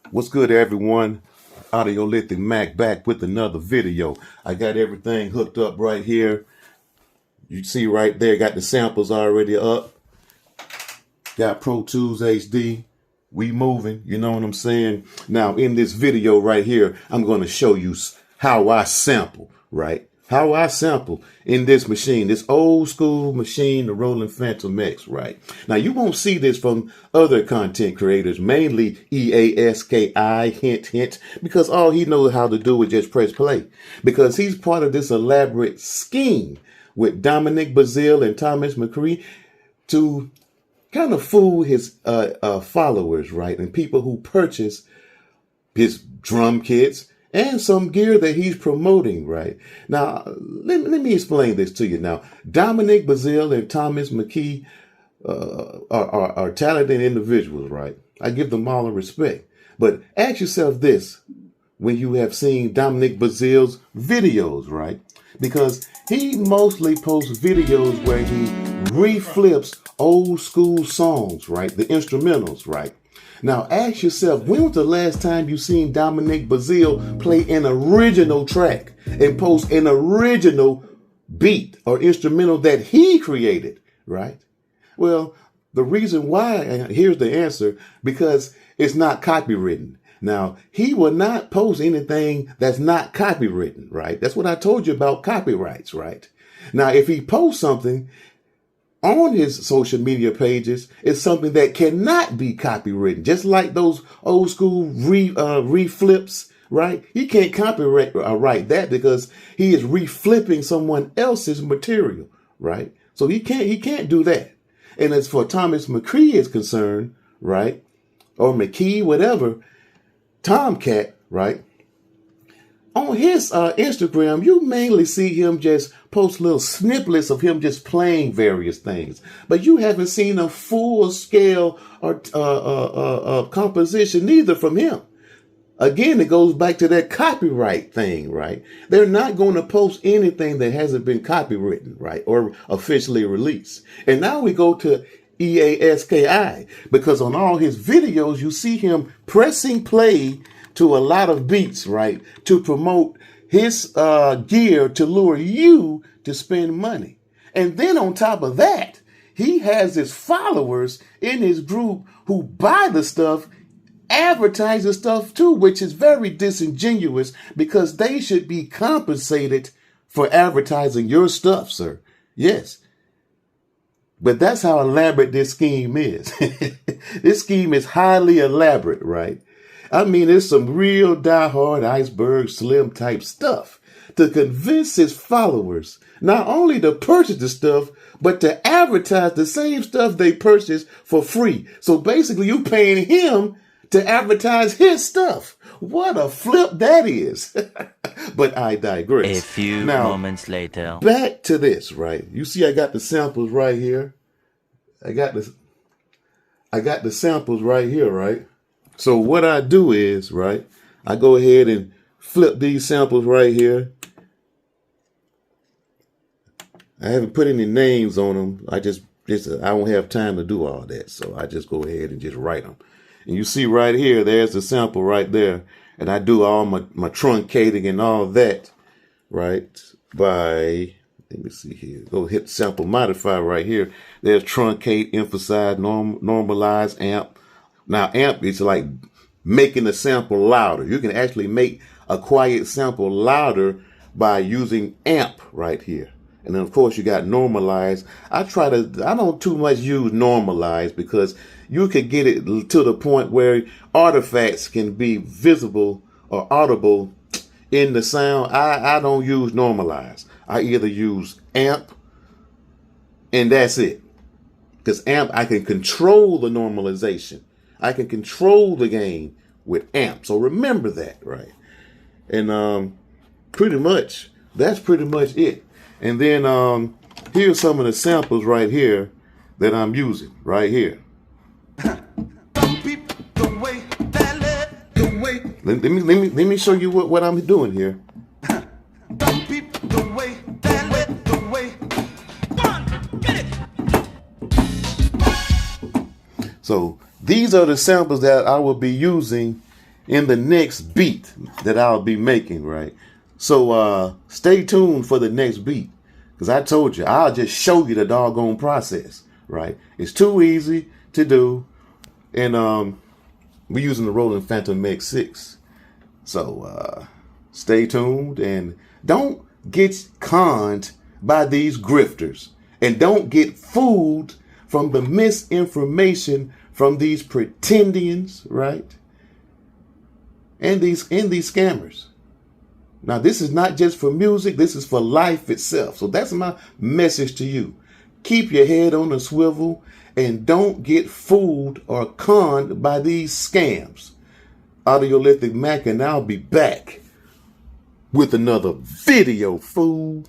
What's good, everyone? Audiolithic Mac back with another video. I got everything hooked up right here. You see right there, got the samples already up. Got Pro Tools HD. We moving, you know what I'm saying? Now, in this video right here, I'm going to show you how I sample, right? How I sample in this machine, this old school machine, the Roland Fantom X, right? Now, you won't see this from other content creators, mainly EASKI, hint, hint, because all he knows how to do is just press play, because he's part of this elaborate scheme with Dominic Bazille and Thomas McCree to kind of fool his followers, right? And people who purchase his drum kits and some gear that he's promoting, right? Now, let me explain this to you. Now, Dominic Bazille and Thomas McKee are talented individuals, right? I give them all the respect. But ask yourself this when you have seen Dominic Bazille's videos, right? Because he mostly posts videos where he reflips old school songs, right? The instrumentals, right? Now, ask yourself, when was the last time you seen Dominic Bazille play an original track and post an original beat or instrumental that he created, right? Well, the reason why, and here's the answer, because it's not copywritten. Now, he will not post anything that's not copywritten, right? That's what I told you about copyrights, right? Now, if he posts something on his social media pages, it's something that cannot be copywritten, just like those old school reflips, right? He can't copyright write that because he is reflipping someone else's material, right? So he can't do that. And as for Thomas McCree is concerned, right, or McKee, whatever, Tomcat, right? On his Instagram, you mainly see him just post little snippets of him just playing various things, but you haven't seen a full scale or composition neither from him. Again, it goes back to that copyright thing, right? They're not going to post anything that hasn't been copywritten, right, or officially released. And now we go to EASKI, because on all his videos, you see him pressing play to a lot of beats, right, to promote his gear to lure you to spend money. And then on top of that, he has his followers in his group who buy the stuff, advertise the stuff too, which is very disingenuous because they should be compensated for advertising your stuff, sir. Yes. But that's how elaborate this scheme is. This scheme is highly elaborate, right? I mean, it's some real diehard iceberg slim type stuff to convince his followers not only to purchase the stuff, but to advertise the same stuff they purchased for free. So basically, you paying him to advertise his stuff. What a flip that is. But I digress. A few moments later. Back to this, right? You see, I got the samples right here. I got the samples right here, right? So what I do is, right, I go ahead and flip these samples right here. I haven't put any names on them. I don't have time to do all that. So I just go ahead and just write them. And you see right here, there's the sample right there. And I do all my truncating and all that, right, by, let me see here. Go hit sample modify right here. There's truncate, emphasize, normalize, amp. Now, amp is like making the sample louder. You can actually make a quiet sample louder by using amp right here. And then, of course, you got normalize. I don't too much use normalize because you could get it to the point where artifacts can be visible or audible in the sound. I don't use normalize. I either use amp and that's it. Because amp, I can control the normalization. I can control the gain with amp. So remember that, right? And pretty much, that's pretty much it. And then here's some of the samples right here that I'm using right here. Let me show you what I'm doing here. So these are the samples that I will be using in the next beat that I'll be making, right? So stay tuned for the next beat, because I told you I'll just show you the doggone process, right? It's too easy to do, and we're using the Roland Fantom X6. So stay tuned and don't get conned by these grifters, and don't get fooled from the misinformation from these pretendians, right? And these scammers. Now, this is not just for music, this is for life itself. So that's my message to you. Keep your head on a swivel and don't get fooled or conned by these scams. Audiolithic Mac, and I'll be back with another video, fool.